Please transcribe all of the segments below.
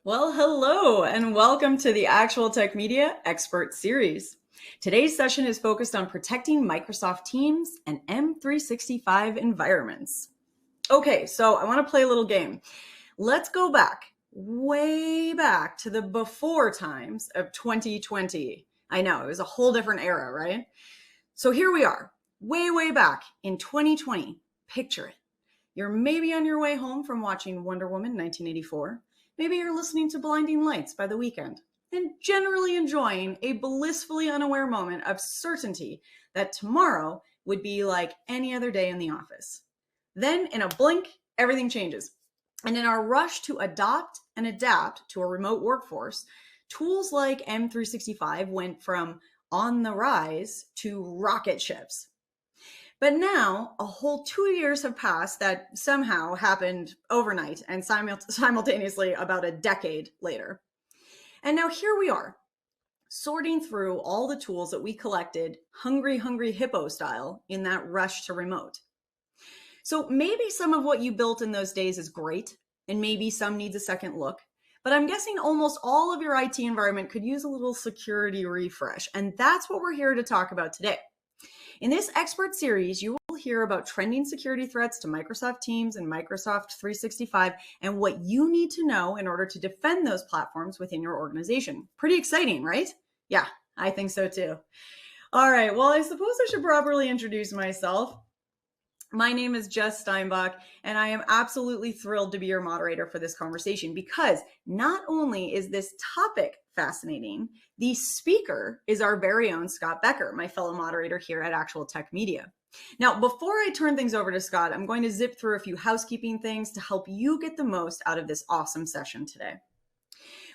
Well, hello, and welcome to the ActualTech Media Expert Series. Today's session is focused on protecting Microsoft Teams and M365 environments. Okay, so I want to play a little game. Let's go back, way back to the before times of 2020. I know, it was a whole different era, right? So here we are, way back in 2020. Picture it. You're maybe on your way home from watching Wonder Woman 1984. Maybe you're listening to Blinding Lights by The Weeknd and generally enjoying a blissfully unaware moment of certainty that tomorrow would be like any other day in the office. Then, in a blink, everything changes. And in our rush to adopt and adapt to a remote workforce, tools like M365 went from on the rise to rocket ships. But now a whole 2 years have passed that somehow happened overnight and simultaneously about a decade later. And now here we are, sorting through all the tools that we collected hungry hippo style in that rush to remote. So maybe some of what you built in those days is great, and maybe some needs a second look. But I'm guessing almost all of your IT environment could use a little security refresh. And that's what we're here to talk about today. In this expert series, you will hear about trending security threats to Microsoft Teams and Microsoft 365 and what you need to know in order to defend those platforms within your organization. Pretty exciting, right? Yeah, I think so too. All right, well, I suppose I should properly introduce myself. My name is Jess Steinbach, and I am absolutely thrilled to be your moderator for this conversation because not only is this topic fascinating, the speaker is our very own Scott Bekker, my fellow moderator here at ActualTech Media. Now, before I turn things over to Scott, I'm going to zip through a few housekeeping things to help you get the most out of this awesome session today.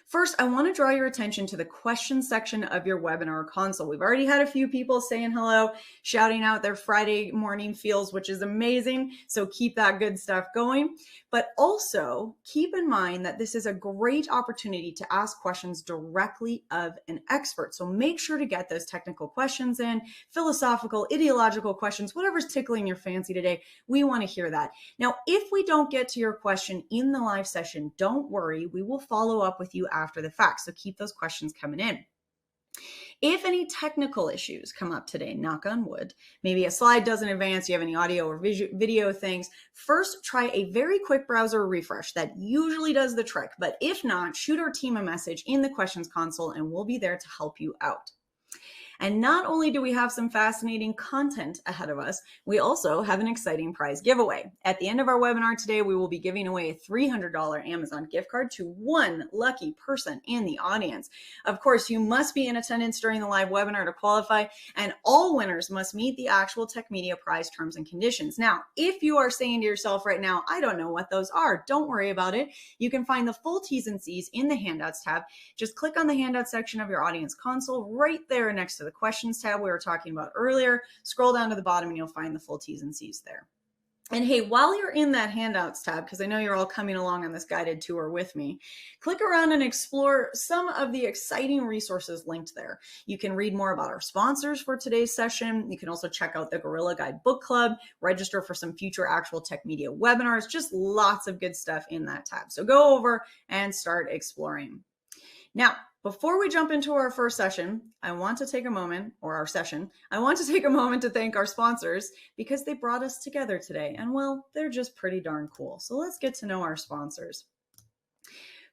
First, I want to draw your attention to the question section of your webinar console. We've already had a few people saying hello, shouting out their Friday morning feels, which is amazing. So keep that good stuff going. But also keep in mind that this is a great opportunity to ask questions directly of an expert. So make sure to get those technical questions in, philosophical, ideological questions, whatever's tickling your fancy today. We want to hear that. Now, if we don't get to your question in the live session, don't worry. We will follow up with you after the fact. So keep those questions coming in. If any technical issues come up today, knock on wood, maybe a slide doesn't advance, you have any audio or video things, first try a very quick browser refresh. That usually does the trick. But if not, shoot our team a message in the questions console and we'll be there to help you out. And not only do we have some fascinating content ahead of us, we also have an exciting prize giveaway. At the end of our webinar today, we will be giving away a $300 Amazon gift card to one lucky person in the audience. Of course, you must be in attendance during the live webinar to qualify, and all winners must meet the ActualTech Media prize terms and conditions. Now, if you are saying to yourself right now, I don't know what those are, don't worry about it. You can find the full T's and C's in the Handouts tab. Just click on the Handouts section of your audience console right there next to the questions tab we were talking about earlier. Scroll down to the bottom and you'll find the full T's and C's there. And hey, while you're in that Handouts tab, because I know you're all coming along on this guided tour with me, click around and explore some of the exciting resources linked there. You can read more about our sponsors for today's session. You can also check out the Gorilla Guide Book Club, register for some future ActualTech Media webinars, just lots of good stuff in that tab. So go over and start exploring. Now, before we jump into our first session, I want to take a moment to thank our sponsors because they brought us together today. And well, they're just pretty darn cool. So let's get to know our sponsors.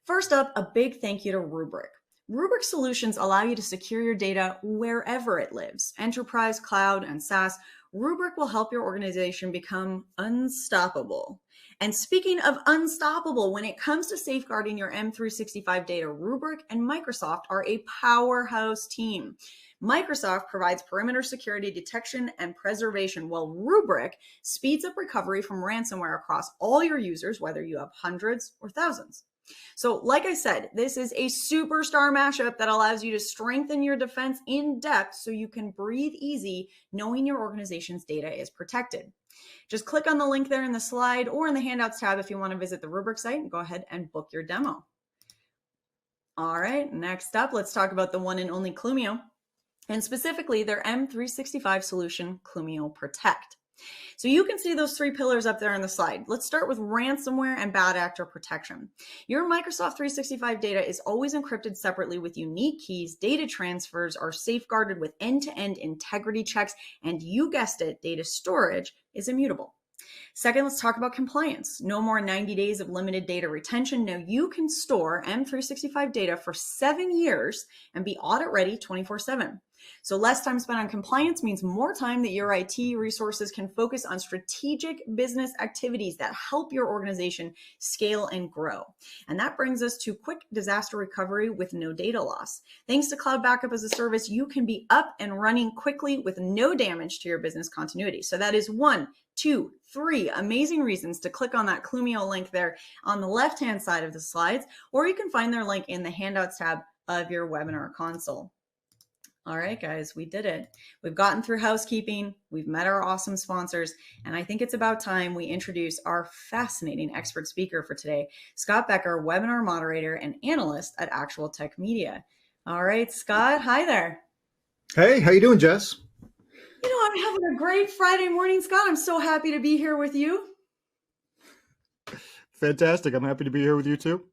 First up, a big thank you to Rubrik. Rubrik solutions allow you to secure your data wherever it lives. Enterprise, cloud, and SaaS, Rubrik will help your organization become unstoppable. And speaking of unstoppable, when it comes to safeguarding your M365 data, Rubrik and Microsoft are a powerhouse team. Microsoft provides perimeter security detection and preservation, while Rubrik speeds up recovery from ransomware across all your users, whether you have hundreds or thousands. So like I said, this is a superstar mashup that allows you to strengthen your defense in depth so you can breathe easy knowing your organization's data is protected. Just click on the link there in the slide or in the Handouts tab if you want to visit the Rubrik site and go ahead and book your demo. All right, next up, let's talk about the one and only Clumio, and specifically their M365 solution, Clumio Protect. So you can see those three pillars up there on the slide. Let's start with ransomware and bad actor protection. Your Microsoft 365 data is always encrypted separately with unique keys. Data transfers are safeguarded with end-to-end integrity checks, and you guessed it, data storage is immutable. Second, let's talk about compliance. No more 90 days of limited data retention. Now you can store M365 data for 7 years and be audit ready 24/7. So less time spent on compliance means more time that your IT resources can focus on strategic business activities that help your organization scale and grow. And that brings us to quick disaster recovery with no data loss. Thanks to Cloud Backup as a Service, you can be up and running quickly with no damage to your business continuity. So that is 1, 2, 3 amazing reasons to click on that Clumio link there on the left-hand side of the slides, or you can find their link in the handouts tab of your webinar console. All right, guys, we did it. We've gotten through housekeeping. We've met our awesome sponsors. And I think it's about time we introduce our fascinating expert speaker for today, Scott Bekker, webinar moderator and analyst at ActualTech Media. All right, Scott, hi there. Hey, how you doing, Jess? You know, I'm having a great Friday morning, Scott. I'm so happy to be here with you. Fantastic. I'm happy to be here with you too.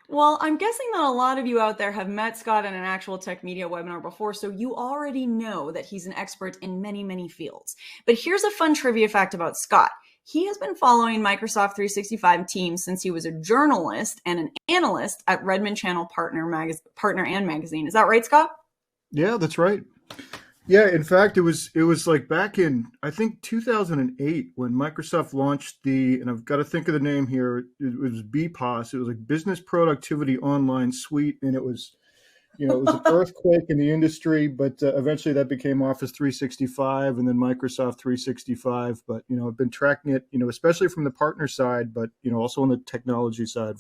Well, I'm guessing that a lot of you out there have met Scott in an ActualTech Media webinar before, so you already know that he's an expert in many, many fields. But here's a fun trivia fact about Scott. He has been following Microsoft 365 Teams since he was a journalist and an analyst at Redmond Channel Partner and Magazine. Is that right, Scott? Yeah, that's right. Yeah, in fact, it was like back in, I think, 2008 when Microsoft launched and I've got to think of the name here, it was BPOS. It was like Business Productivity Online Suite, and it was an earthquake in the industry, but eventually that became Office 365 and then Microsoft 365. But, I've been tracking it, especially from the partner side, but, also on the technology side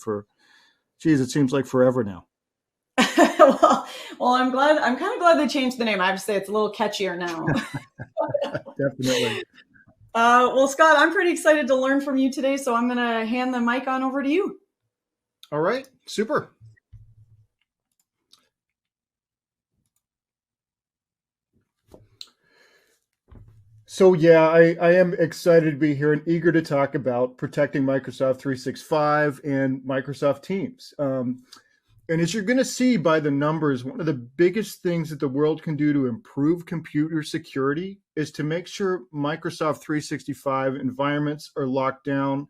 it seems like forever now. well, I'm kind of glad they changed the name. I have to say it's a little catchier now. Definitely. Well, Scott, I'm pretty excited to learn from you today, so I'm going to hand the mic on over to you. All right, super. So yeah, I am excited to be here and eager to talk about protecting Microsoft 365 and Microsoft Teams. And as you're going to see by the numbers, one of the biggest things that the world can do to improve computer security is to make sure Microsoft 365 environments are locked down.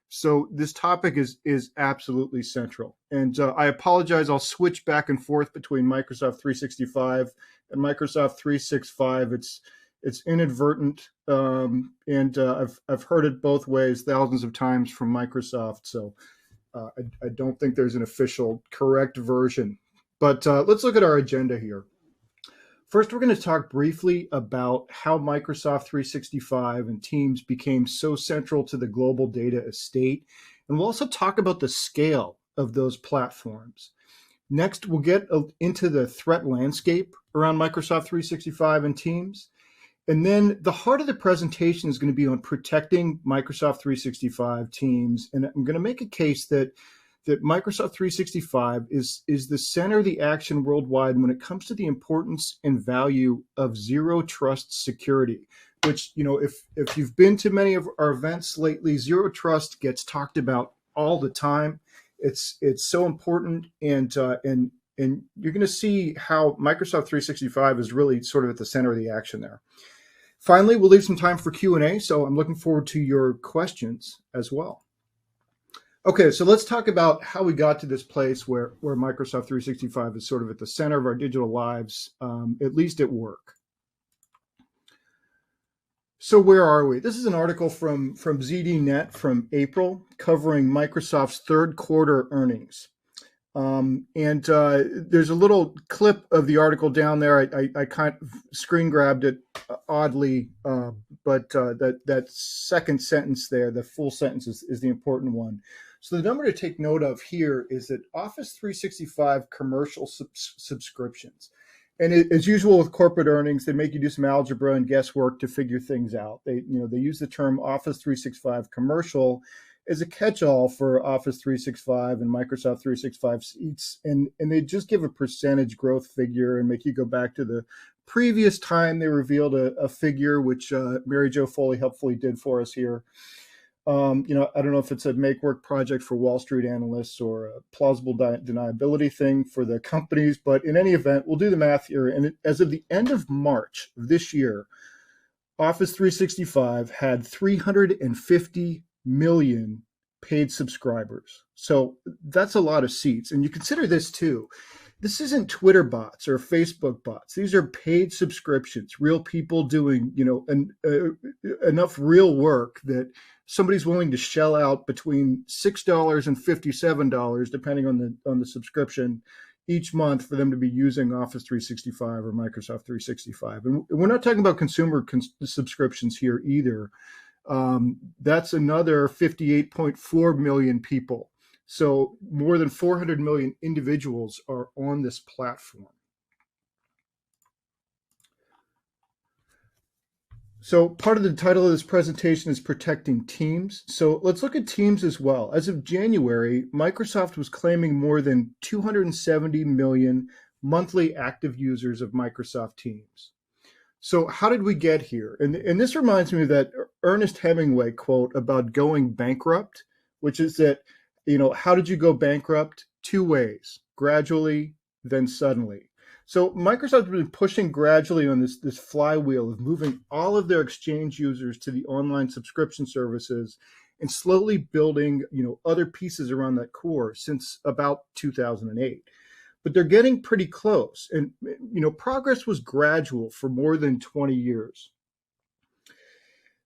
So this topic is absolutely central. And I apologize, I'll switch back and forth between Microsoft 365 and Microsoft 365. It's inadvertent, and I've heard it both ways thousands of times from Microsoft. So I don't think there's an official correct version, but let's look at our agenda here. First, we're going to talk briefly about how Microsoft 365 and Teams became so central to the global data estate. And we'll also talk about the scale of those platforms. Next, we'll get into the threat landscape around Microsoft 365 and Teams. And then the heart of the presentation is going to be on protecting Microsoft 365 Teams. And I'm going to make a case that Microsoft 365 is the center of the action worldwide when it comes to the importance and value of zero trust security, which, if you've been to many of our events lately, zero trust gets talked about all the time. It's so important. And you're going to see how Microsoft 365 is really sort of at the center of the action there. Finally, we'll leave some time for Q&A, so I'm looking forward to your questions as well. Okay, so let's talk about how we got to this place where Microsoft 365 is sort of at the center of our digital lives, at least at work. So where are we? This is an article from ZDNet from April covering Microsoft's third quarter earnings. There's a little clip of the article down there. I kind of screen grabbed it oddly, but that second sentence there, the full sentence is the important one. So the number to take note of here is that Office 365 commercial subscriptions. And as usual with corporate earnings, they make you do some algebra and guesswork to figure things out. They use the term Office 365 commercial as a catch-all for Office 365 and Microsoft 365 seats. And they just give a percentage growth figure and make you go back to the previous time they revealed a figure, which Mary Jo Foley helpfully did for us here. I don't know if it's a make work project for Wall Street analysts or a plausible deniability thing for the companies, but in any event, we'll do the math here. And as of the end of March of this year, Office 365 had 350 million paid subscribers. So that's a lot of seats. And you consider this too. This isn't Twitter bots or Facebook bots. These are paid subscriptions, real people doing, enough real work that somebody's willing to shell out between $6 and $57, depending on the subscription, each month for them to be using Office 365 or Microsoft 365. And we're not talking about consumer subscriptions here either. That's another 58.4 million people. So more than 400 million individuals are on this platform. So part of the title of this presentation is Protecting Teams. So let's look at Teams as well. As of January, Microsoft was claiming more than 270 million monthly active users of Microsoft Teams. So how did we get here? And this reminds me of that Ernest Hemingway quote about going bankrupt, which is that, how did you go bankrupt? Two ways: gradually, then suddenly. So Microsoft has been pushing gradually on this flywheel of moving all of their Exchange users to the online subscription services and slowly building, other pieces around that core since about 2008. But they're getting pretty close. And, progress was gradual for more than 20 years.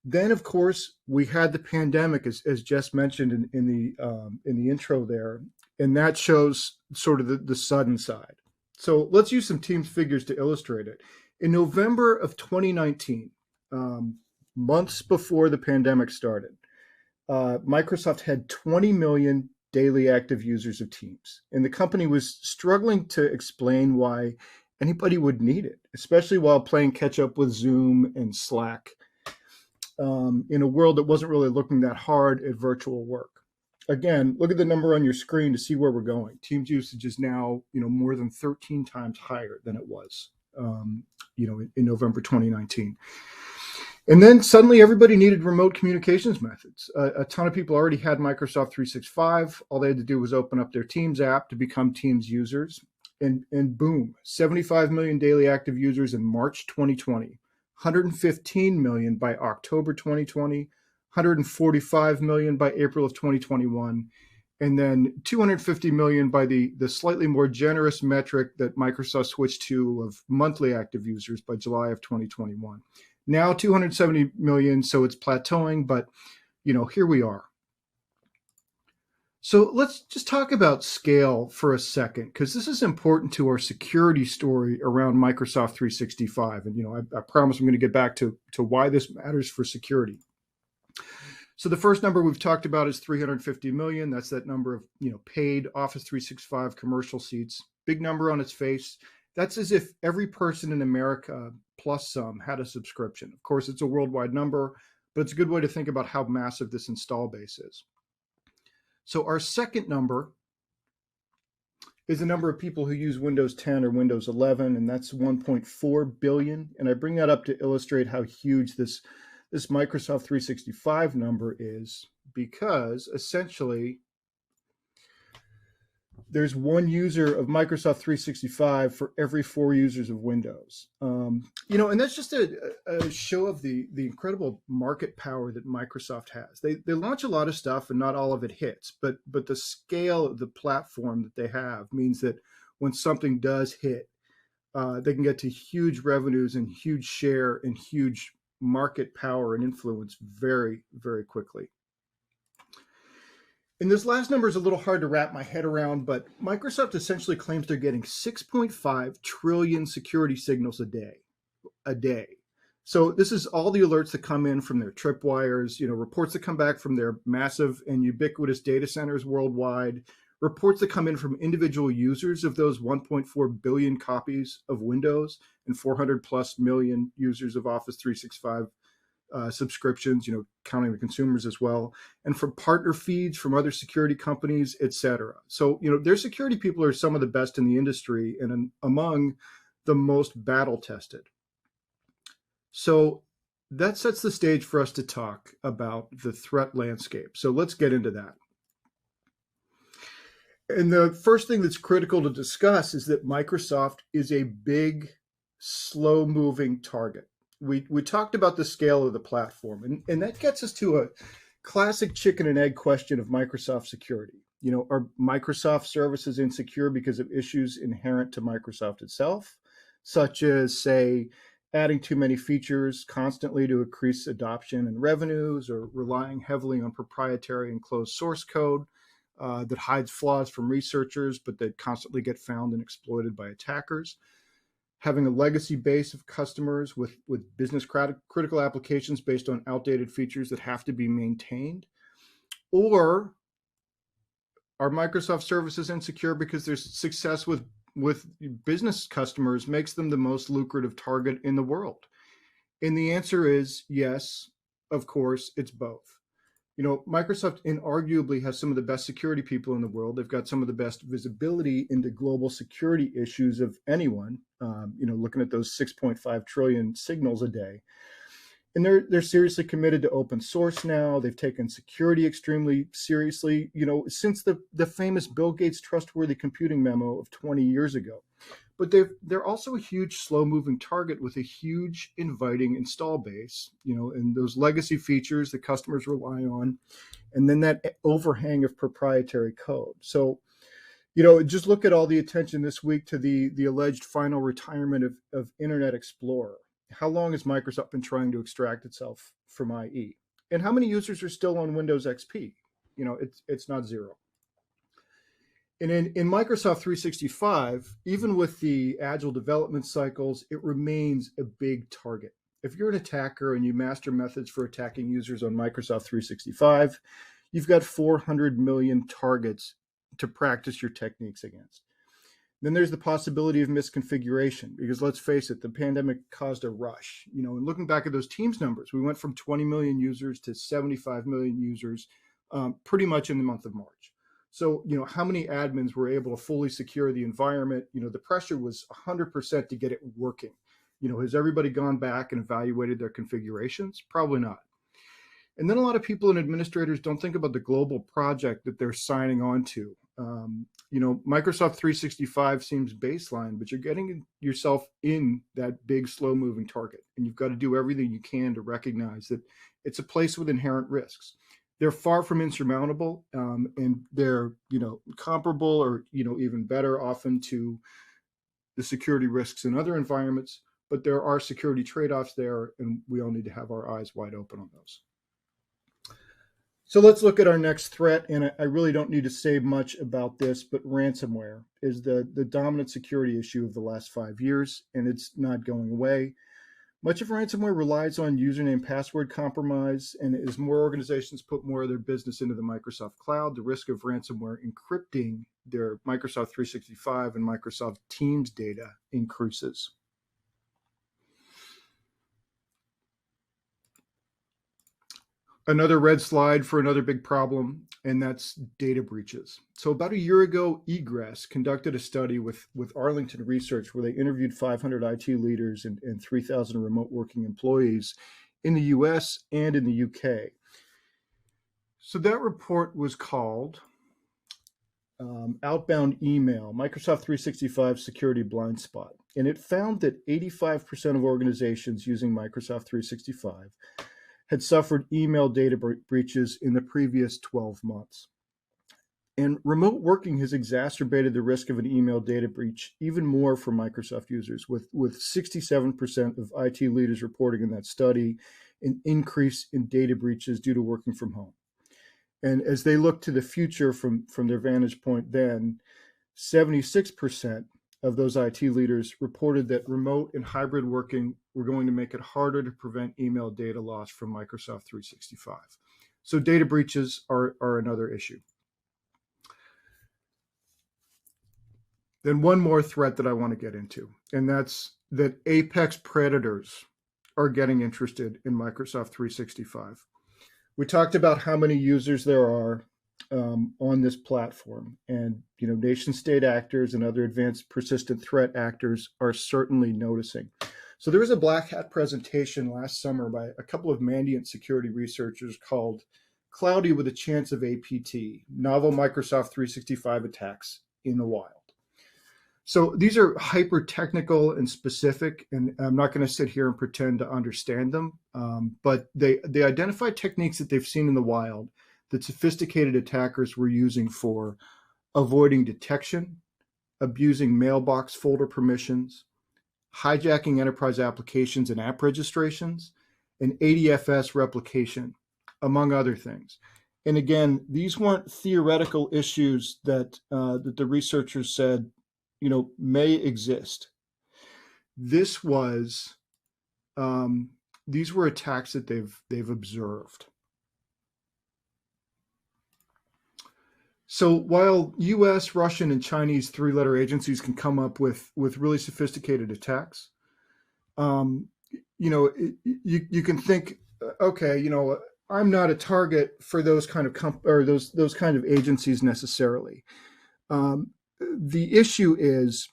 Then, of course, we had the pandemic, as Jess mentioned in the intro there, and that shows sort of the sudden side. So let's use some Teams figures to illustrate it. In November of 2019, months before the pandemic started, Microsoft had 20 million daily active users of Teams. And the company was struggling to explain why anybody would need it, especially while playing catch up with Zoom and Slack in a world that wasn't really looking that hard at virtual work. Again, look at the number on your screen to see where we're going. Teams usage is now, more than 13 times higher than it was, in November 2019. And then suddenly everybody needed remote communications methods. A ton of people already had Microsoft 365. All they had to do was open up their Teams app to become Teams users. And boom, 75 million daily active users in March 2020, 115 million by October 2020, 145 million by April of 2021, and then 250 million by the slightly more generous metric that Microsoft switched to of monthly active users by July of 2021. Now 270 million, so it's plateauing, but here we are. So let's just talk about scale for a second, because this is important to our security story around Microsoft 365. And I promise I'm going to get back to why this matters for security. So the first number we've talked about is 350 million. That's that number of paid Office 365 commercial seats. Big number on its face. That's as if every person in America plus some had a subscription. Of course, it's a worldwide number, but it's a good way to think about how massive this install base is. So our second number is the number of people who use Windows 10 or Windows 11, and that's 1.4 billion. And I bring that up to illustrate how huge this Microsoft 365 number is, because essentially there's one user of Microsoft 365 for every 4 users of Windows. And that's just a show of the incredible market power that Microsoft has. They launch a lot of stuff and not all of it hits, but the scale of the platform that they have means that when something does hit, they can get to huge revenues and huge share and huge market power and influence very, very quickly. And this last number is a little hard to wrap my head around, but Microsoft essentially claims they're getting 6.5 trillion security signals a day. So this is all the alerts that come in from their tripwires, reports that come back from their massive and ubiquitous data centers worldwide, reports that come in from individual users of those 1.4 billion copies of Windows and 400 plus million users of Office 365 subscriptions, counting the consumers as well, and from partner feeds from other security companies, et cetera. So, their security people are some of the best in the industry and among the most battle tested. So that sets the stage for us to talk about the threat landscape. So let's get into that. And the first thing that's critical to discuss is that Microsoft is a big, slow-moving target. We talked about the scale of the platform, and that gets us to a classic chicken and egg question of Microsoft security. Are Microsoft services insecure because of issues inherent to Microsoft itself, such as, say, adding too many features constantly to increase adoption and revenues, or relying heavily on proprietary and closed source code that hides flaws from researchers, but that constantly get found and exploited by attackers? Having a legacy base of customers with business critical applications based on outdated features that have to be maintained? Or are Microsoft services insecure because their success with business customers makes them the most lucrative target in the world? And the answer is yes, of course, it's both. Microsoft inarguably has some of the best security people in the world. They've got some of the best visibility into global security issues of anyone, looking at those 6.5 trillion signals a day. And they're seriously committed to open source now. They've taken security extremely seriously, since the famous Bill Gates trustworthy computing memo of 20 years ago. But they're also a huge, slow-moving target with a huge, inviting install base, and those legacy features that customers rely on, and then that overhang of proprietary code. So, just look at all the attention this week to the alleged final retirement of Internet Explorer. How long has Microsoft been trying to extract itself from IE? And how many users are still on Windows XP? It's not zero. And in Microsoft 365, even with the agile development cycles, it remains a big target. If you're an attacker and you master methods for attacking users on Microsoft 365, you've got 400 million targets to practice your techniques against. Then there's the possibility of misconfiguration, because let's face it, the pandemic caused a rush. And looking back at those Teams numbers, we went from 20 million users to 75 million users pretty much in the month of March. So, how many admins were able to fully secure the environment? The pressure was 100% to get it working. Has everybody gone back and evaluated their configurations? Probably not. And then a lot of people and administrators don't think about the global project that they're signing on to. Microsoft 365 seems baseline, but you're getting yourself in that big, slow-moving target. And you've got to do everything you can to recognize that it's a place with inherent risks. They're far from insurmountable, and they're, comparable or, even better often to the security risks in other environments. But there are security trade-offs there, and we all need to have our eyes wide open on those. So let's look at our next threat, and I really don't need to say much about this, but ransomware is the dominant security issue of the last 5 years, and it's not going away. Much of ransomware relies on username password compromise, and as more organizations put more of their business into the Microsoft cloud, the risk of ransomware encrypting their Microsoft 365 and Microsoft Teams data increases. Another red slide for another big problem, and that's data breaches. So about a year ago, Egress conducted a study with Arlington Research where they interviewed 500 IT leaders and 3,000 remote working employees in the US and in the UK. So that report was called Outbound Email, Microsoft 365 Security Blind Spot. And it found that 85% of organizations using Microsoft 365 had suffered email data breaches in the previous 12 months. And remote working has exacerbated the risk of an email data breach even more for Microsoft users, with 67% of IT leaders reporting in that study an increase in data breaches due to working from home. And as they look to the future from their vantage point then, 76% of those IT leaders reported that remote and hybrid working were going to make it harder to prevent email data loss from Microsoft 365. So data breaches are another issue. Then one more threat that I want to get into, and that's that apex predators are getting interested in Microsoft 365. We talked about how many users there are on this platform, and nation state actors and other advanced persistent threat actors are certainly noticing. So there was a black hat presentation last summer by a couple of Mandiant security researchers called Cloudy with a Chance of APT, Novel Microsoft 365 Attacks in the Wild. So these are hyper technical and specific, and I'm not going to sit here and pretend to understand them, but they identify techniques that they've seen in the wild that sophisticated attackers were using for avoiding detection, abusing mailbox folder permissions, hijacking enterprise applications and app registrations, and ADFS replication, among other things. And again, these weren't theoretical issues that the researchers said, may exist. This was, these were attacks that they've observed. So while U.S., Russian, and Chinese three-letter agencies can come up with really sophisticated attacks, you can think, okay, I'm not a target for those kind of those kind of agencies necessarily. The issue is,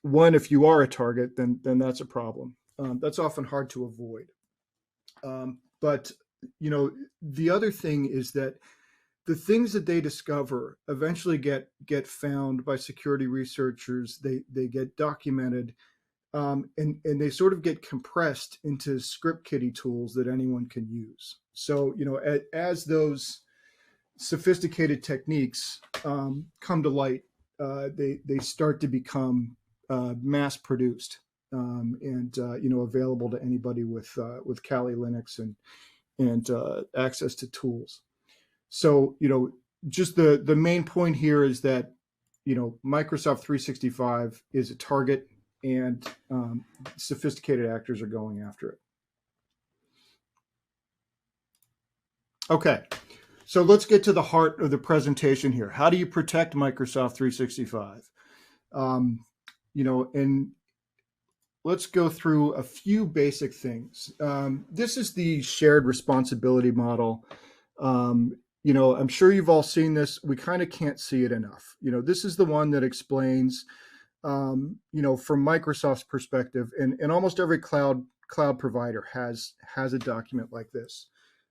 one, if you are a target, then that's a problem. That's often hard to avoid. But the other thing is that the things that they discover eventually get found by security researchers. They get documented, and they sort of get compressed into script kiddie tools that anyone can use. So as those sophisticated techniques come to light, they start to become mass produced and available to anybody with Kali Linux and access to tools. So, just the main point here is that, Microsoft 365 is a target, and sophisticated actors are going after it. Okay, so let's get to the heart of the presentation here. How do you protect Microsoft 365? And let's go through a few basic things. This is the shared responsibility model. I'm sure you've all seen this. We kind of can't see it enough. This is the one that explains, from Microsoft's perspective, and almost every cloud provider has a document like this.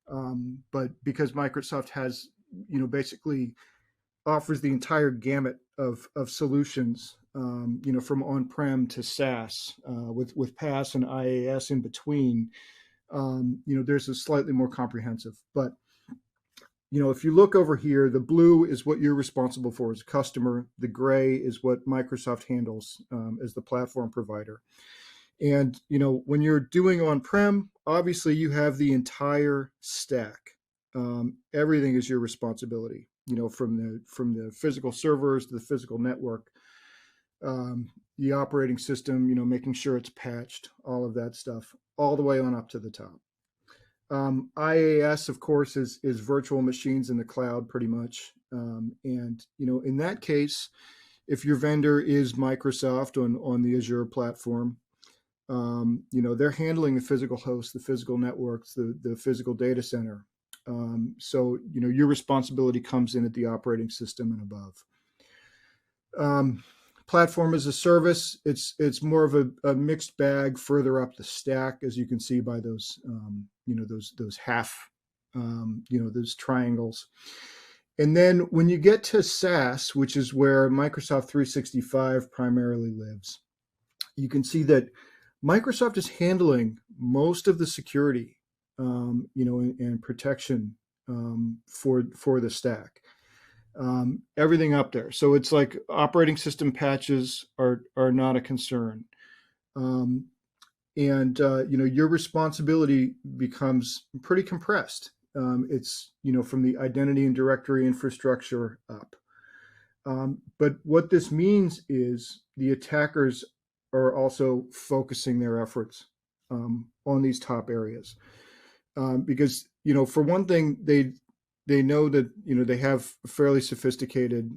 But because Microsoft has, basically offers the entire gamut of solutions, from on-prem to SaaS, with PaaS and IaaS in between, there's a slightly more comprehensive. But if you look over here, the blue is what you're responsible for as a customer. The gray is what Microsoft handles as the platform provider. And, when you're doing on-prem, obviously you have the entire stack. Everything is your responsibility, from the physical servers to the physical network, the operating system, making sure it's patched, all of that stuff, all the way on up to the top. IaaS, of course, is virtual machines in the cloud, pretty much. And, in that case, if your vendor is Microsoft on the Azure platform, they're handling the physical host, the physical networks, the physical data center. So, your responsibility comes in at the operating system and above. Platform as a service, it's more of a mixed bag further up the stack, as you can see by those those half those triangles. And then when you get to SaaS, which is where Microsoft 365 primarily lives, you can see that Microsoft is handling most of the security and protection for the stack. Everything up there. So it's like operating system patches are not a concern. Your responsibility becomes pretty compressed. It's, from the identity and directory infrastructure up. But what this means is the attackers are also focusing their efforts on these top areas. Because, for one thing, they know that, they have fairly sophisticated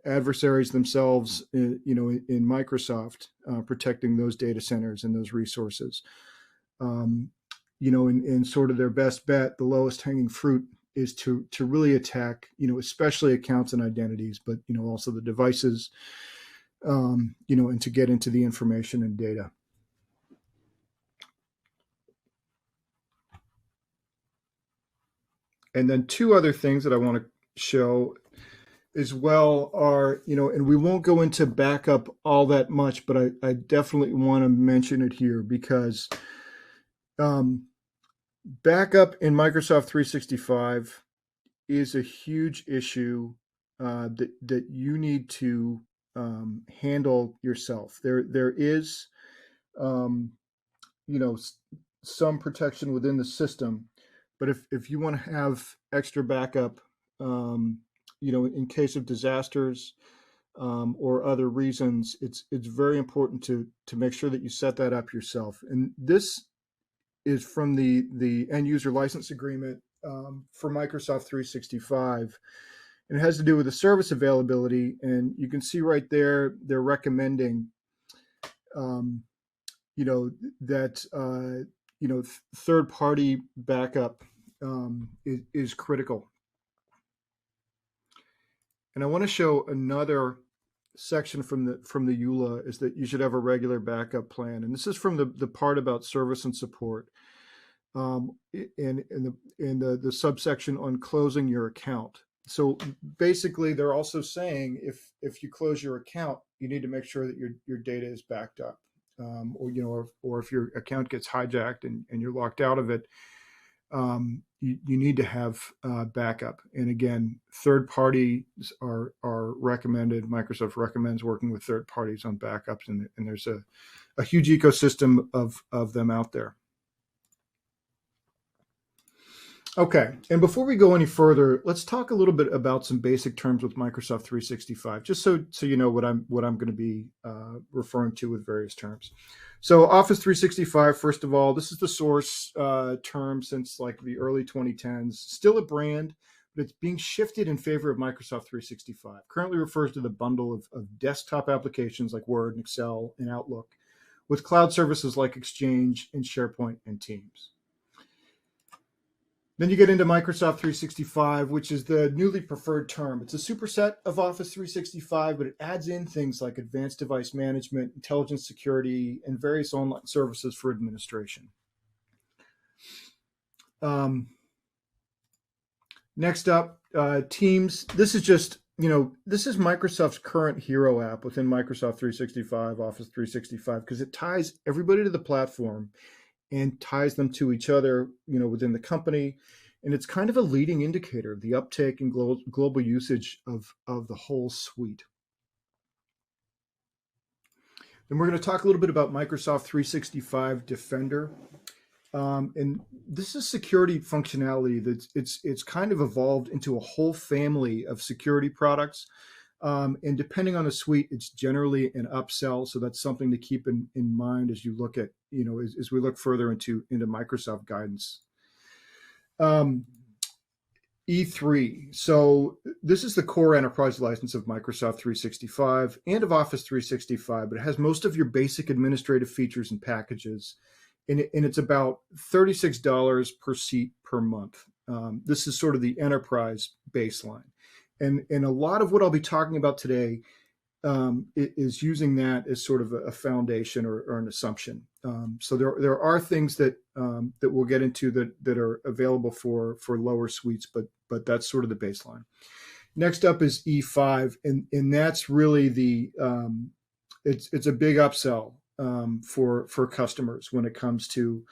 adversaries themselves, in Microsoft, protecting those data centers and those resources. In sort of their best bet, the lowest hanging fruit is to really attack, especially accounts and identities, but, also the devices, and to get into the information and data. And then two other things that I want to show as well are, and we won't go into backup all that much, but I definitely want to mention it here because backup in Microsoft 365 is a huge issue that you need to handle yourself. There is, some protection within the system, but if you want to have extra backup, in case of disasters or other reasons, it's very important to make sure that you set that up yourself. And this is from the end user license agreement for Microsoft 365. And it has to do with the service availability. And you can see right there, they're recommending, that, third-party backup is critical. And I want to show another section from the EULA is that you should have a regular backup plan. And this is from the part about service and support. In the subsection on closing your account. So basically, they're also saying if you close your account, you need to make sure that your data is backed up, or if your account gets hijacked and you're locked out of it, you need to have backup. And again, third parties are recommended. Microsoft recommends working with third parties on backups, and there's a huge ecosystem of them out there. Okay, and before we go any further, let's talk a little bit about some basic terms with Microsoft 365, just so you know what I'm going to be referring to with various terms. So Office 365, first of all, this is the source term since like the early 2010s. Still a brand, but it's being shifted in favor of Microsoft 365. Currently refers to the bundle of desktop applications like Word and Excel and Outlook, with cloud services like Exchange and SharePoint and Teams. Then you get into Microsoft 365, which is the newly preferred term. It's a superset of Office 365, but it adds in things like advanced device management, intelligence security, and various online services for administration. Next up, Teams. This is just, this is Microsoft's current hero app within Microsoft 365, Office 365, because it ties everybody to the platform and ties them to each other, within the company. And it's kind of a leading indicator of the uptake and global usage of the whole suite. Then we're going to talk a little bit about Microsoft 365 Defender. And this is security functionality that's it's kind of evolved into a whole family of security products. And depending on the suite, it's generally an upsell. So that's something to keep in mind as you look at, as we look further into Microsoft guidance. E3. So this is the core enterprise license of Microsoft 365 and of Office 365, but it has most of your basic administrative features and packages. And it's about $36 per seat per month. This is sort of the enterprise baseline. And a lot of what I'll be talking about today is using that as sort of a foundation or an assumption. So there are things that we'll get into that are available for lower suites, but that's sort of the baseline. Next up is E5, and that's really it's a big upsell for customers when it comes to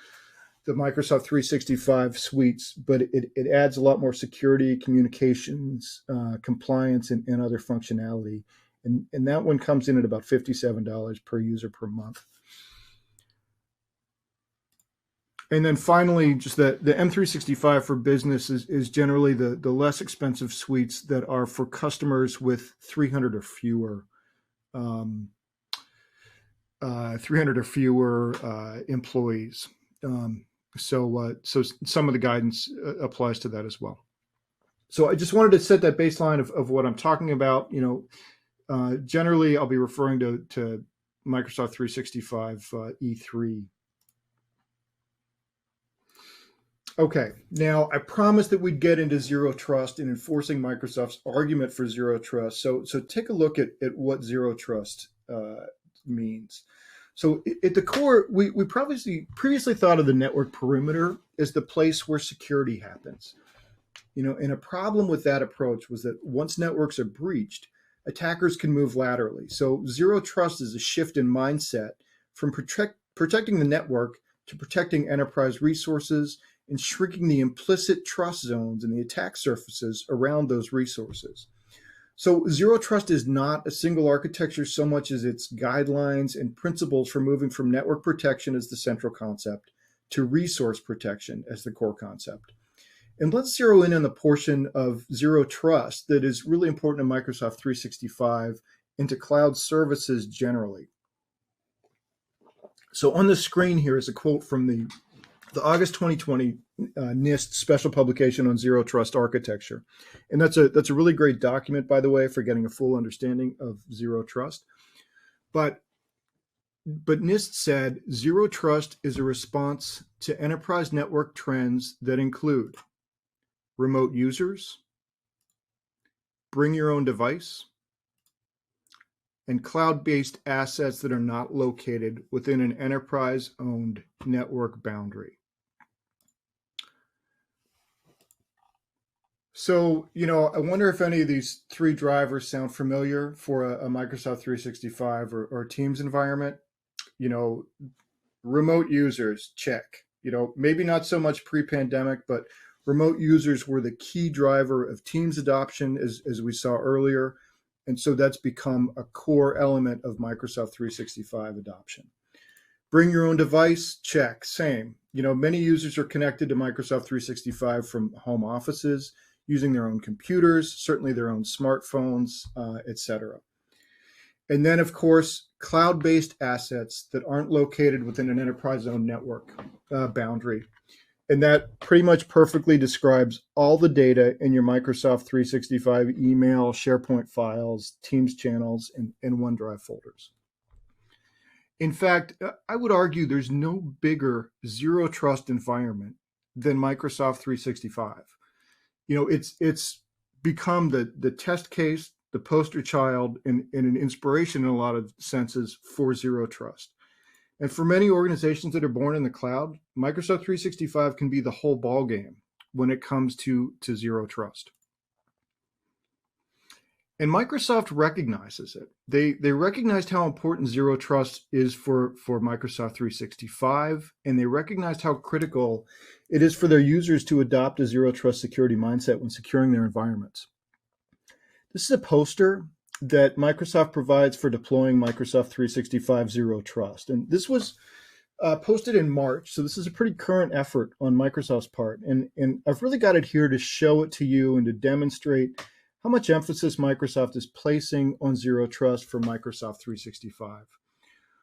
the Microsoft 365 suites, but it adds a lot more security, communications, compliance, and other functionality. And that one comes in at about $57 per user per month. And then finally, just the M365 for business is generally the less expensive suites that are for customers with 300 or fewer 300 or fewer employees. So some of the guidance applies to that as well. So I just wanted to set that baseline of what I'm talking about. Generally, I'll be referring to Microsoft 365 E3. Okay, now I promised that we'd get into zero trust and enforcing Microsoft's argument for zero trust. So take a look at what zero trust means. So at the core, we previously thought of the network perimeter as the place where security happens. And a problem with that approach was that once networks are breached, attackers can move laterally. So zero trust is a shift in mindset from protecting the network to protecting enterprise resources and shrinking the implicit trust zones and the attack surfaces around those resources. So zero trust is not a single architecture so much as its guidelines and principles for moving from network protection as the central concept to resource protection as the core concept. And let's zero in on the portion of zero trust that is really important in Microsoft 365 and to cloud services generally. So on the screen here is a quote from the August 2020 NIST special publication on zero trust architecture. And that's a really great document, by the way, for getting a full understanding of zero trust. But NIST said zero trust is a response to enterprise network trends that include remote users, bring your own device, and cloud-based assets that are not located within an enterprise-owned network boundary. So, I wonder if any of these three drivers sound familiar for a Microsoft 365 or Teams environment. Remote users, check. Maybe not so much pre-pandemic, but remote users were the key driver of Teams adoption, as we saw earlier. And so that's become a core element of Microsoft 365 adoption. Bring your own device, check, same. Many users are connected to Microsoft 365 from home offices, using their own computers, certainly their own smartphones, etc. And then, of course, cloud-based assets that aren't located within an enterprise-owned network boundary. And that pretty much perfectly describes all the data in your Microsoft 365 email, SharePoint files, Teams channels, and OneDrive folders. In fact, I would argue there's no bigger zero trust environment than Microsoft 365. It's become the test case, the poster child, and an inspiration in a lot of senses for zero trust. And for many organizations that are born in the cloud, Microsoft 365 can be the whole ballgame when it comes to zero trust. And Microsoft recognizes it. They recognized how important zero trust is for Microsoft 365, and they recognized how critical it is for their users to adopt a zero trust security mindset when securing their environments. This is a poster that Microsoft provides for deploying Microsoft 365 Zero Trust. And this was posted in March, so this is a pretty current effort on Microsoft's part. And I've really got it here to show it to you and to demonstrate how much emphasis Microsoft is placing on Zero Trust for Microsoft 365.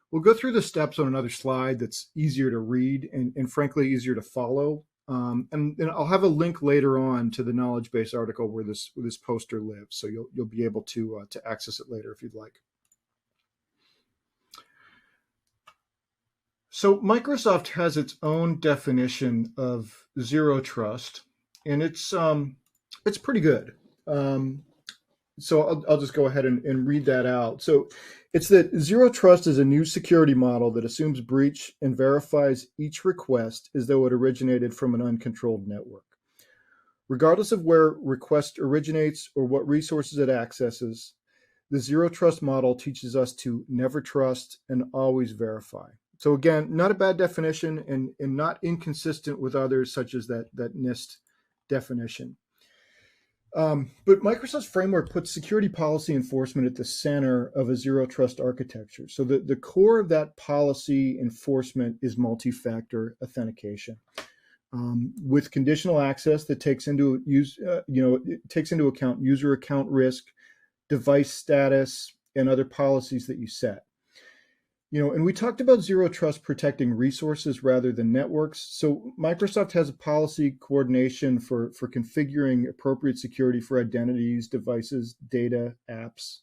We'll go through the steps on another slide that's easier to read and frankly, easier to follow. And I'll have a link later on to the knowledge base article where this poster lives, so you'll be able to access it later if you'd like. So Microsoft has its own definition of zero trust, and it's pretty good. So I'll just go ahead and read that out. So it's that zero trust is a new security model that assumes breach and verifies each request as though it originated from an uncontrolled network. Regardless of where request originates or what resources it accesses, the zero trust model teaches us to never trust and always verify. So again, not a bad definition and not inconsistent with others such as that NIST definition. But Microsoft's framework puts security policy enforcement at the center of a zero trust architecture. So the core of that policy enforcement is multi-factor authentication, with conditional access that takes into account user account risk, device status, and other policies that you set. And we talked about zero trust protecting resources rather than networks. So Microsoft has a policy coordination for configuring appropriate security for identities, devices, data, apps,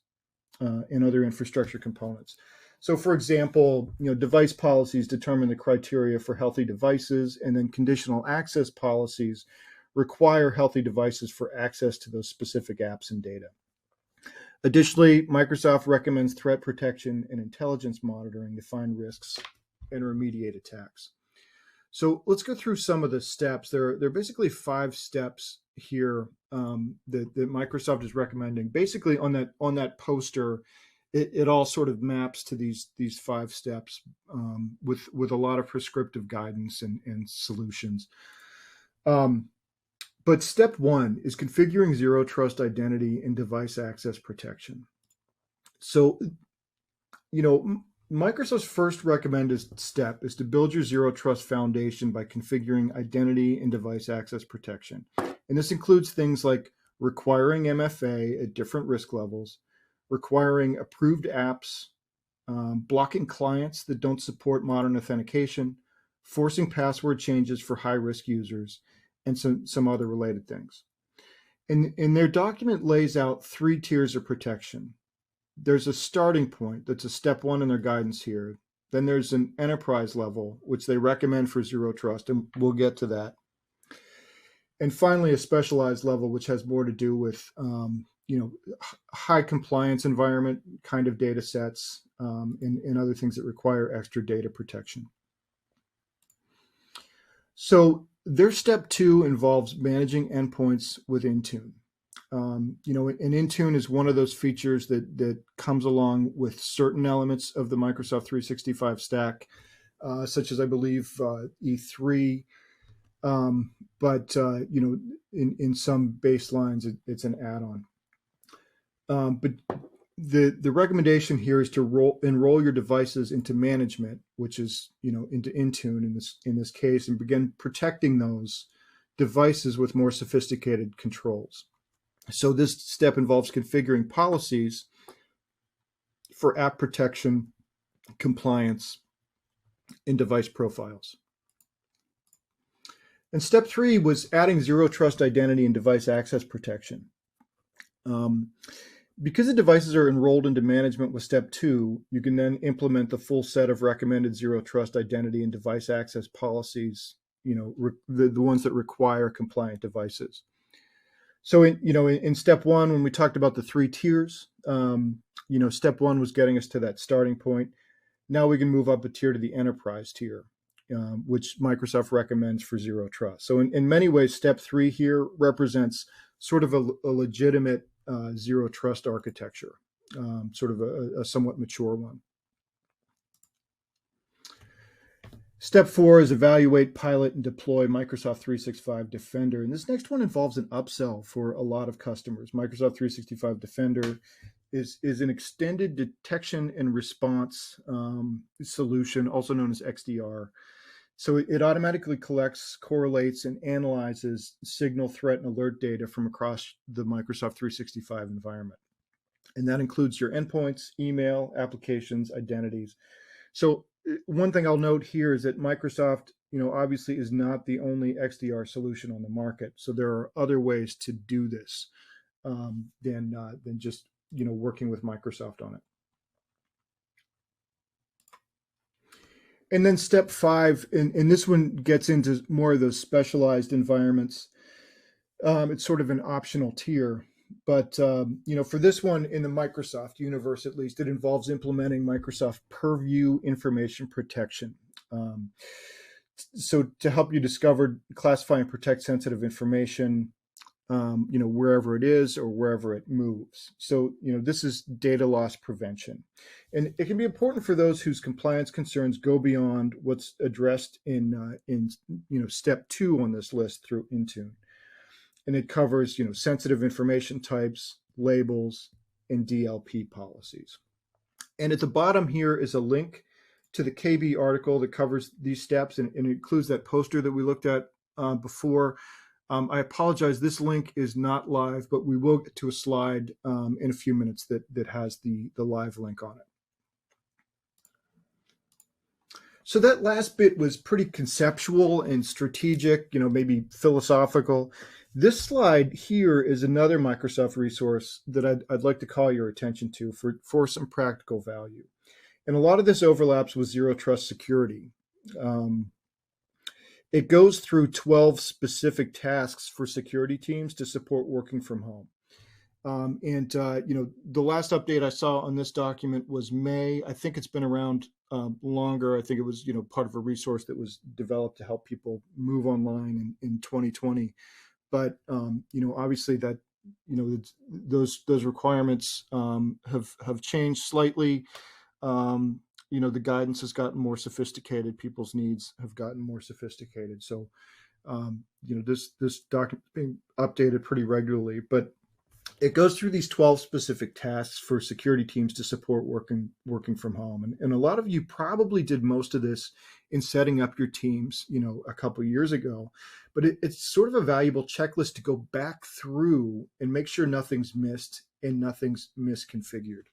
and other infrastructure components. So for example, device policies determine the criteria for healthy devices, and then conditional access policies require healthy devices for access to those specific apps and data. Additionally, Microsoft recommends threat protection and intelligence monitoring to find risks and remediate attacks. So let's go through some of the steps. There are basically 5 steps here that Microsoft is recommending. Basically, on that poster, it all sort of maps to these 5 steps with a lot of prescriptive guidance and solutions. But step 1 is configuring zero trust identity and device access protection. So, Microsoft's first recommended step is to build your zero trust foundation by configuring identity and device access protection. And this includes things like requiring MFA at different risk levels, requiring approved apps, blocking clients that don't support modern authentication, forcing password changes for high-risk users, and some other related things. And their document lays out 3 tiers of protection. There's a starting point that's a step 1 in their guidance here. Then there's an enterprise level, which they recommend for zero trust, and we'll get to that. And finally, a specialized level, which has more to do with high compliance environment kind of data sets and other things that require extra data protection. So their step 2 involves managing endpoints with Intune. And Intune is one of those features that comes along with certain elements of the Microsoft 365 stack, such as, I believe, E3. But in some baselines, it's an add-on. But the recommendation here is to enroll your devices into management, which is into Intune in this case, and begin protecting those devices with more sophisticated controls. So this step involves configuring policies for app protection, compliance, and device profiles. And step 3 was adding zero trust identity and device access protection. Because the devices are enrolled into management with step 2, you can then implement the full set of recommended zero trust identity and device access policies, the ones that require compliant devices. So in step 1, when we talked about the 3 tiers, step 1 was getting us to that starting point. Now we can move up a tier to the enterprise tier, which Microsoft recommends for zero trust. So in many ways, step 3 here represents sort of a legitimate zero trust architecture, sort of a somewhat mature one. Step 4 is evaluate, pilot, and deploy Microsoft 365 Defender. And this next one involves an upsell for a lot of customers. Microsoft 365 Defender is an extended detection and response solution, also known as XDR. So it automatically collects, correlates, and analyzes signal, threat, and alert data from across the Microsoft 365 environment. And that includes your endpoints, email, applications, identities. So one thing I'll note here is that Microsoft, obviously is not the only XDR solution on the market. So there are other ways to do this than just, working with Microsoft on it. And then step 5, and this one gets into more of those specialized environments. It's sort of an optional tier. But, for this one in the Microsoft universe, at least, it involves implementing Microsoft Purview information protection. So to help you discover, classify, and protect sensitive information, wherever it is or wherever it moves. So, this is data loss prevention. And it can be important for those whose compliance concerns go beyond what's addressed in step 2 on this list through Intune. And it covers, sensitive information types, labels, and DLP policies. And at the bottom here is a link to the KB article that covers these steps, and it includes that poster that we looked at before. I apologize, this link is not live, but we will get to a slide in a few minutes that has the live link on it. So that last bit was pretty conceptual and strategic, maybe philosophical. This slide here is another Microsoft resource that I'd like to call your attention to for some practical value. And a lot of this overlaps with zero trust security. It goes through 12 specific tasks for security teams to support working from home. The last update I saw on this document was May. I think it's been around longer. I think it was, part of a resource that was developed to help people move online in 2020. but obviously that those requirements have changed slightly. The guidance has gotten more sophisticated. People's needs have gotten more sophisticated. So this document is being updated pretty regularly, but it goes through these 12 specific tasks for security teams to support working from home. And a lot of you probably did most of this in setting up your teams, a couple of years ago. But it's sort of a valuable checklist to go back through and make sure nothing's missed and nothing's misconfigured.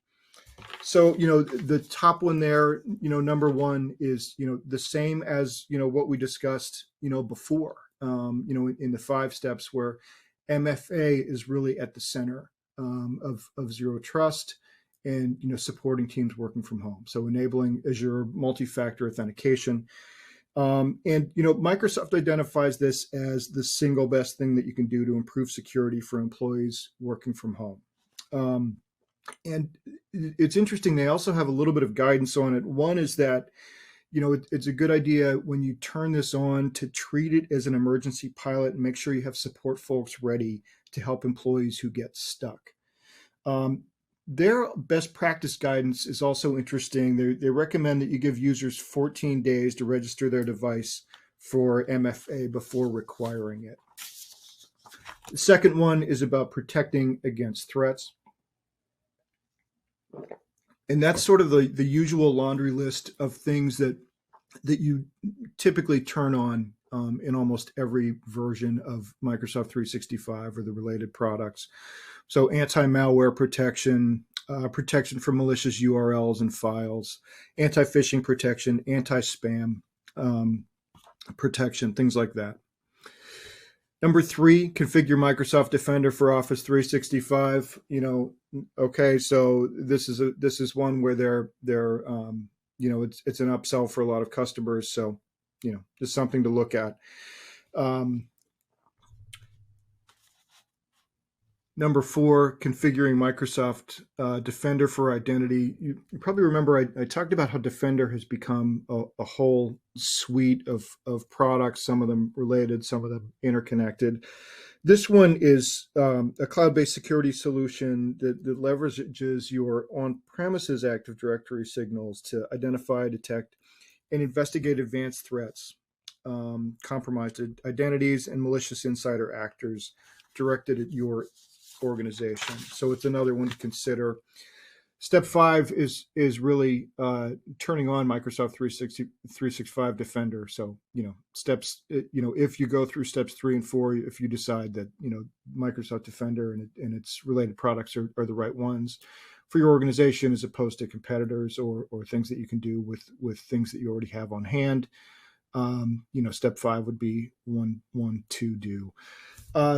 So, the top one there, number one is, the same as, what we discussed, before, in the 5 steps where MFA is really at the center of zero trust and, supporting teams working from home. So enabling Azure multi-factor authentication. Microsoft identifies this as the single best thing that you can do to improve security for employees working from home. And it's interesting, they also have a little bit of guidance on it. One is that, it's a good idea when you turn this on to treat it as an emergency pilot and make sure you have support folks ready to help employees who get stuck. Their best practice guidance is also interesting. They recommend that you give users 14 days to register their device for MFA before requiring it. The second one is about protecting against threats. And that's sort of the usual laundry list of things that you typically turn on in almost every version of Microsoft 365 or the related products. So anti-malware protection, protection from malicious URLs and files, anti-phishing protection, anti-spam protection, things like that. Number 3, configure Microsoft Defender for Office 365. Okay, so this is one where they're it's an upsell for a lot of customers. So, just something to look at. Number 4, configuring Microsoft Defender for Identity. You probably remember I talked about how Defender has become a whole suite of products, some of them related, some of them interconnected. This one is a cloud-based security solution that leverages your on-premises Active Directory signals to identify, detect, and investigate advanced threats, compromised identities, and malicious insider actors directed at your organization. So it's another one to consider. Step 5 is really turning on Microsoft 365 Defender. So, steps, if you go through steps 3 and 4, if you decide that, Microsoft Defender and its related products are the right ones for your organization as opposed to competitors or things that you can do with things that you already have on hand. Step 5 would be one to do.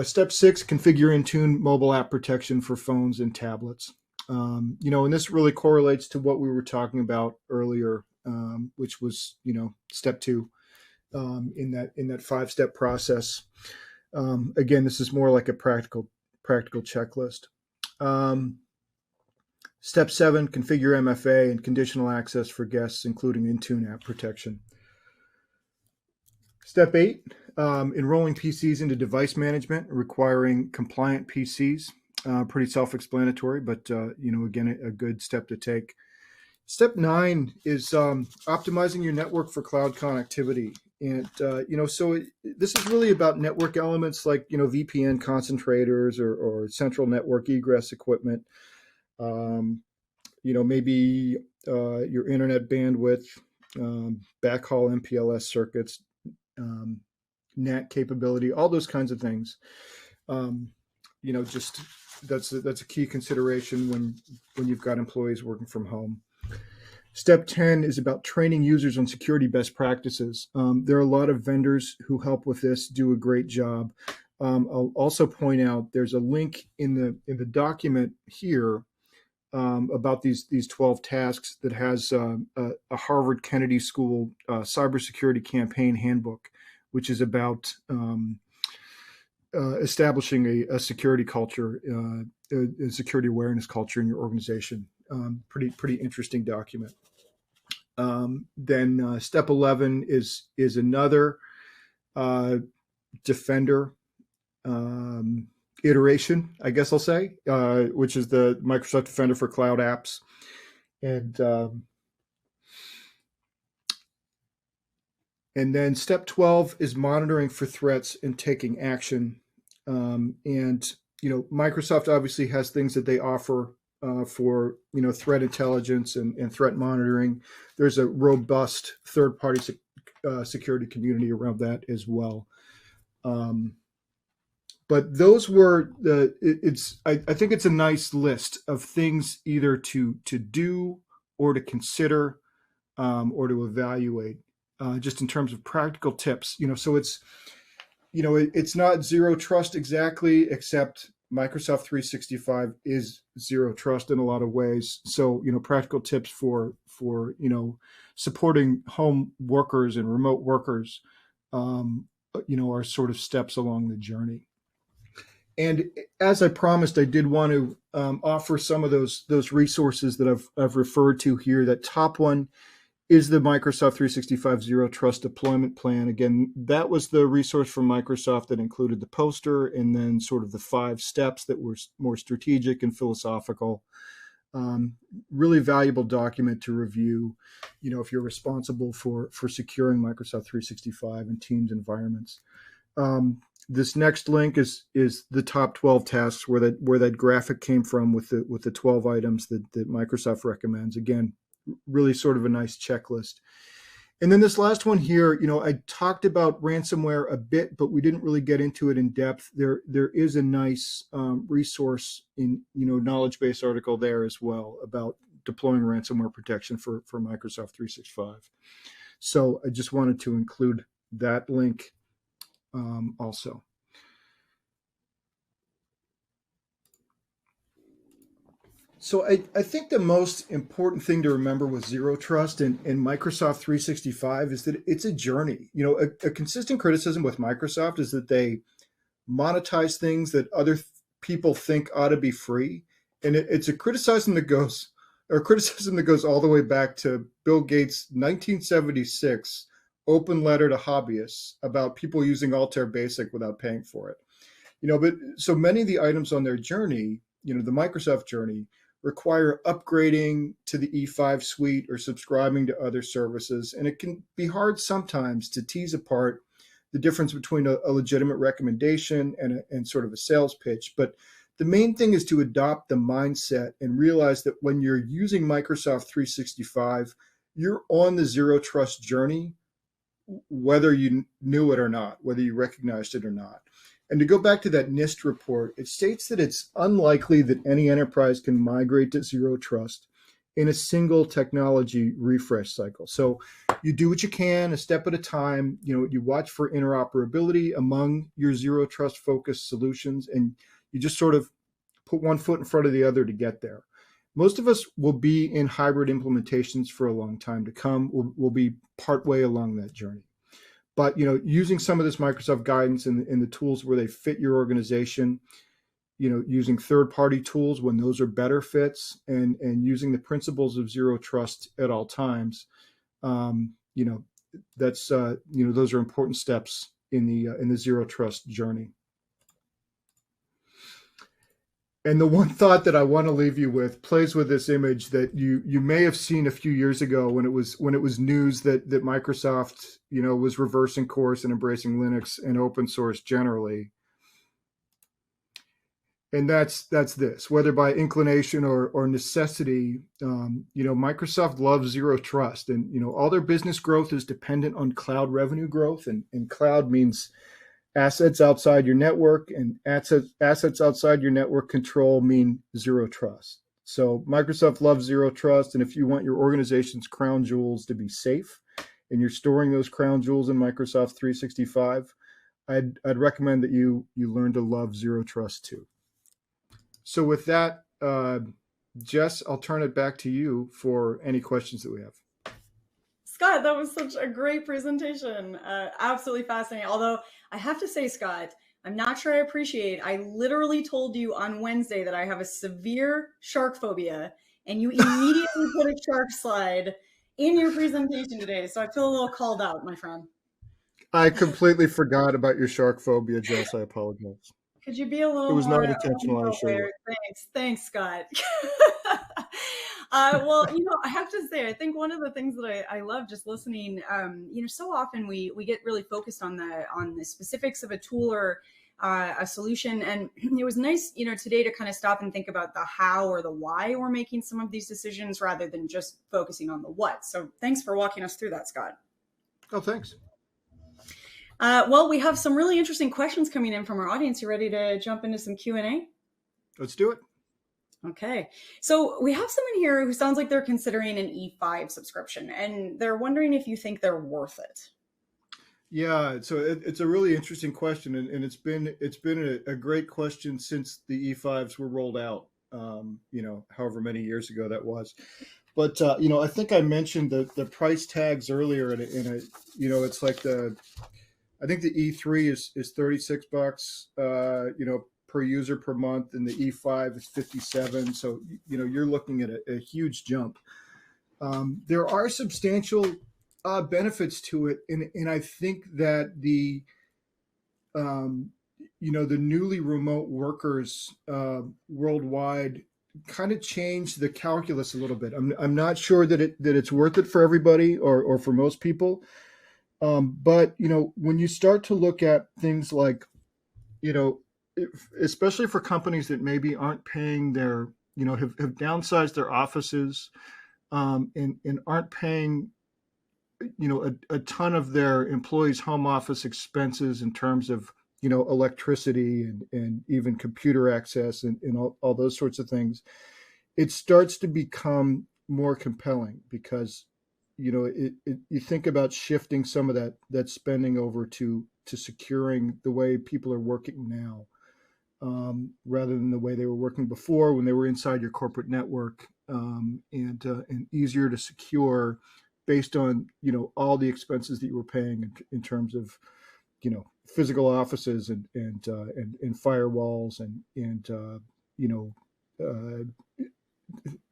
Step 6, configure and tune mobile app protection for phones and tablets. And this really correlates to what we were talking about earlier, which was, step 2 in that 5-step process. Again, this is more like a practical checklist. Step 7, configure MFA and conditional access for guests, including Intune app protection. Step 8, enrolling PCs into device management, requiring compliant PCs. Pretty self-explanatory, but again, a good step to take. Step 9 is optimizing your network for cloud connectivity, and this is really about network elements like VPN concentrators or central network egress equipment. Maybe your internet bandwidth, backhaul MPLS circuits, NAT capability, all those kinds of things. Just that's a key consideration when you've got employees working from home. Step 10 is about training users on security best practices. There are a lot of vendors who help with this, do a great job. I'll also point out there's a link in the document here about these 12 tasks that has a Harvard Kennedy School cybersecurity campaign handbook, which is about establishing a security culture, a security awareness culture in your organization. Pretty interesting document. Then step 11 is another Defender iteration, I guess I'll say, which is the Microsoft Defender for Cloud Apps. And then step 12 is monitoring for threats and taking action. Microsoft obviously has things that they offer for threat intelligence and threat monitoring. There's a robust third-party security community around that as well. But those were I think it's a nice list of things either to do or to consider or to evaluate, just in terms of practical tips. So it's not zero trust exactly, except Microsoft 365 is zero trust in a lot of ways. So, practical tips for supporting home workers and remote workers, are sort of steps along the journey. And as I promised, I did want to offer some of those resources that I've referred to here. That top one is the Microsoft 365 Zero Trust Deployment Plan. Again, that was the resource from Microsoft that included the poster and then sort of the 5 steps that were more strategic and philosophical. Really valuable document to review, if you're responsible for securing Microsoft 365 and Teams environments. This next link is the top 12 tasks where that graphic came from with the 12 items that Microsoft recommends. Again, really sort of a nice checklist. And then this last one here, I talked about ransomware a bit, but we didn't really get into it in depth. There is a nice resource in, knowledge base article there as well about deploying ransomware protection for Microsoft 365. So I just wanted to include that link also. So I think the most important thing to remember with Zero Trust and Microsoft 365 is that it's a journey. A consistent criticism with Microsoft is that they monetize things that other people think ought to be free. And it's a criticism that goes all the way back to Bill Gates' 1976 open letter to hobbyists about people using Altair Basic without paying for it. But so many of the items on their journey, the Microsoft journey, require upgrading to the E5 suite or subscribing to other services. And it can be hard sometimes to tease apart the difference between a legitimate recommendation and sort of a sales pitch. But the main thing is to adopt the mindset and realize that when you're using Microsoft 365, you're on the Zero Trust journey, whether you knew it or not, whether you recognized it or not. And to go back to that NIST report, it states that it's unlikely that any enterprise can migrate to Zero Trust in a single technology refresh cycle. So you do what you can, a step at a time. You watch for interoperability among your Zero Trust focused solutions, and you just sort of put one foot in front of the other to get there. Most of us will be in hybrid implementations for a long time to come. We'll be partway along that journey. But using some of this Microsoft guidance and the tools where they fit your organization, using third-party tools when those are better fits, and using the principles of Zero Trust at all times, that's those are important steps in the Zero Trust journey. And the one thought that I want to leave you with plays with this image that you may have seen a few years ago when it was news that Microsoft was reversing course and embracing Linux and open source generally. And that's this, whether by inclination or necessity, Microsoft loves Zero Trust, and all their business growth is dependent on cloud revenue growth, and cloud means assets outside your network, and assets outside your network control mean Zero Trust. So Microsoft loves Zero Trust, and if you want your organization's crown jewels to be safe, and you're storing those crown jewels in Microsoft 365, I'd recommend that you learn to love Zero Trust too. So with that, Jess, I'll turn it back to you for any questions that we have. Scott, that was such a great presentation. Absolutely fascinating. Although I have to say, Scott, I'm not sure I appreciate. I literally told you on Wednesday that I have a severe shark phobia, and you immediately put a shark slide in your presentation today. So I feel a little called out, my friend. I completely forgot about your shark phobia, Jess. I apologize. Could you be a It little was not more intentional, I assure you. aware? Thanks, Scott. Well, I have to say, I think one of the things that I love just listening, so often we get really focused on the specifics of a tool or a solution, and it was nice, today to kind of stop and think about the how or the why we're making some of these decisions rather than just focusing on the what. So, thanks for walking us through that, Scott. Oh, thanks. Well, we have some really interesting questions coming in from our audience. You ready to jump into some Q&A? Let's do it. Okay. So we have someone here who sounds like they're considering an E5 subscription, and they're wondering if you think they're worth it. Yeah, so it's a really interesting question, and it's been a great question since the E5s were rolled out, however many years ago that was. But I think I mentioned the price tags earlier it's like I think the E3 is $36, per user per month, and the E5 is 57. So you're looking at a huge jump. There are substantial benefits to it, and I think that the newly remote workers worldwide kind of changed the calculus a little bit. I'm not sure that it's worth it for everybody or for most people. But when you start to look at things like, especially for companies that maybe aren't paying their, have downsized their offices, and aren't paying, a ton of their employees' home office expenses in terms of, electricity and even computer access and all those sorts of things, it starts to become more compelling because you think about shifting some of that spending over to securing the way people are working now, rather than the way they were working before when they were inside your corporate network, and easier to secure based on all the expenses that you were paying in terms of physical offices and firewalls and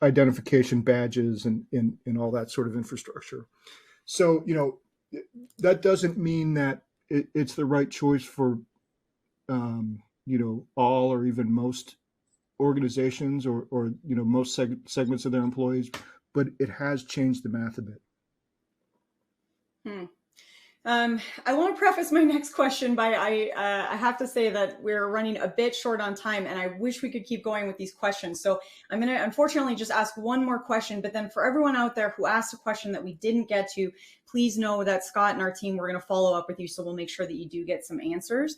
identification badges and all that sort of infrastructure. So, that doesn't mean that it's the right choice for, all or even most organizations or most segments of their employees, but it has changed the math a bit. I want to preface my next question by I have to say that we're running a bit short on time, and I wish we could keep going with these questions. So I'm going to unfortunately just ask one more question, but then for everyone out there who asked a question that we didn't get to, please know that Scott and our team, we're going to follow up with you, so we'll make sure that you do get some answers.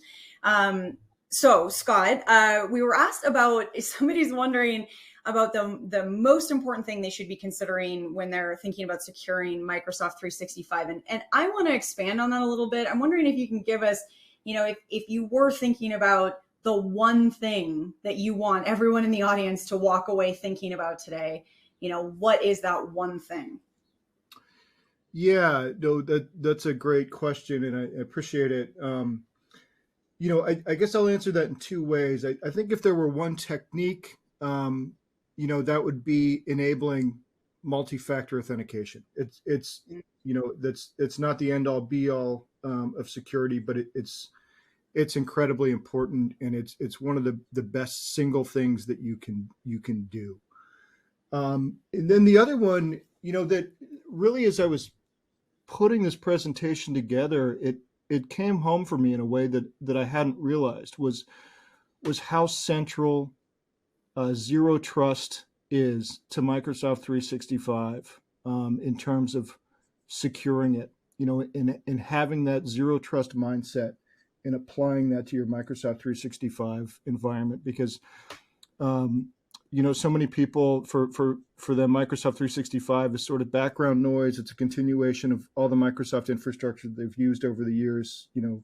So Scott, we were asked about, if somebody's wondering about the most important thing they should be considering when they're thinking about securing Microsoft 365. And I want to expand on that a little bit. I'm wondering if you can give us, if you were thinking about the one thing that you want everyone in the audience to walk away thinking about today, what is that one thing? Yeah, no, that's a great question, and I appreciate it. I guess I'll answer that in two ways. I think if there were one technique, that would be enabling multi-factor authentication. It's not the end all be all of security, but it's incredibly important, and it's one of the best single things that you can do. And then the other one, that really, as I was putting this presentation together, it came home for me in a way that I hadn't realized was how central zero trust is to Microsoft 365, in terms of securing it, and having that zero trust mindset and applying that to your Microsoft 365 environment. Because, so many people, for them, Microsoft 365 is sort of background noise. It's a continuation of all the Microsoft infrastructure they've used over the years, and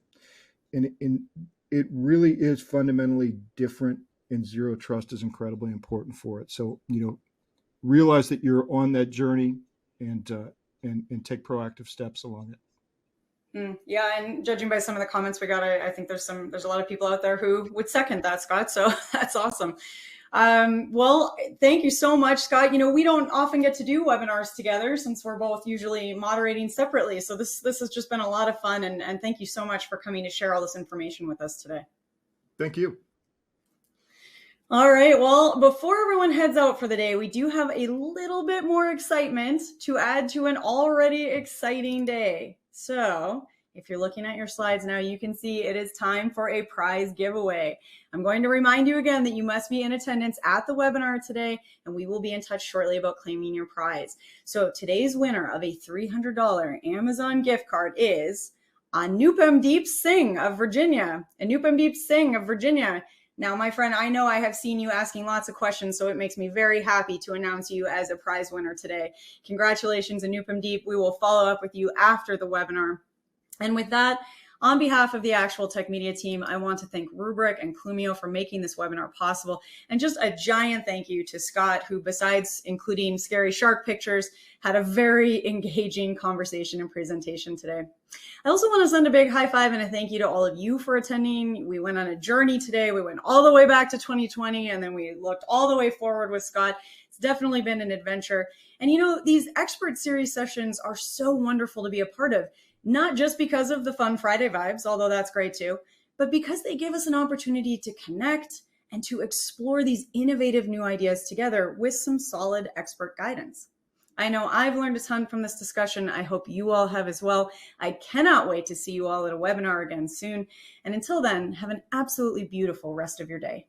it really is fundamentally different, and zero trust is incredibly important for it. So, realize that you're on that journey and take proactive steps along it. Yeah, and judging by some of the comments we got, I think there's a lot of people out there who would second that, Scott. So that's awesome. Well, thank you so much, Scott. You know, we don't often get to do webinars together since we're both usually moderating separately. So this has just been a lot of fun, and thank you so much for coming to share all this information with us today. Thank you. All right, well, before everyone heads out for the day, we do have a little bit more excitement to add to an already exciting day. So if you're looking at your slides now, you can see it is time for a prize giveaway. I'm going to remind you again that you must be in attendance at the webinar today, and we will be in touch shortly about claiming your prize. So today's winner of a $300 Amazon gift card is Anupamdeep Singh of Virginia. Anupamdeep Singh of Virginia. Now, my friend, I know I have seen you asking lots of questions, so it makes me very happy to announce you as a prize winner today. Congratulations, Anupamdeep. We will follow up with you after the webinar. And with that, on behalf of the ActualTech Media team, I want to thank Rubrik and Clumio for making this webinar possible. And just a giant thank you to Scott, who, besides including scary shark pictures, had a very engaging conversation and presentation today. I also want to send a big high five and a thank you to all of you for attending. We went on a journey today. We went all the way back to 2020, and then we looked all the way forward with Scott. It's definitely been an adventure. And you know, these expert series sessions are so wonderful to be a part of, not just because of the fun Friday vibes, although that's great too, but because they give us an opportunity to connect and to explore these innovative new ideas together with some solid expert guidance. I know I've learned a ton from this discussion. I hope you all have as well. I cannot wait to see you all at a webinar again soon. And until then, have an absolutely beautiful rest of your day.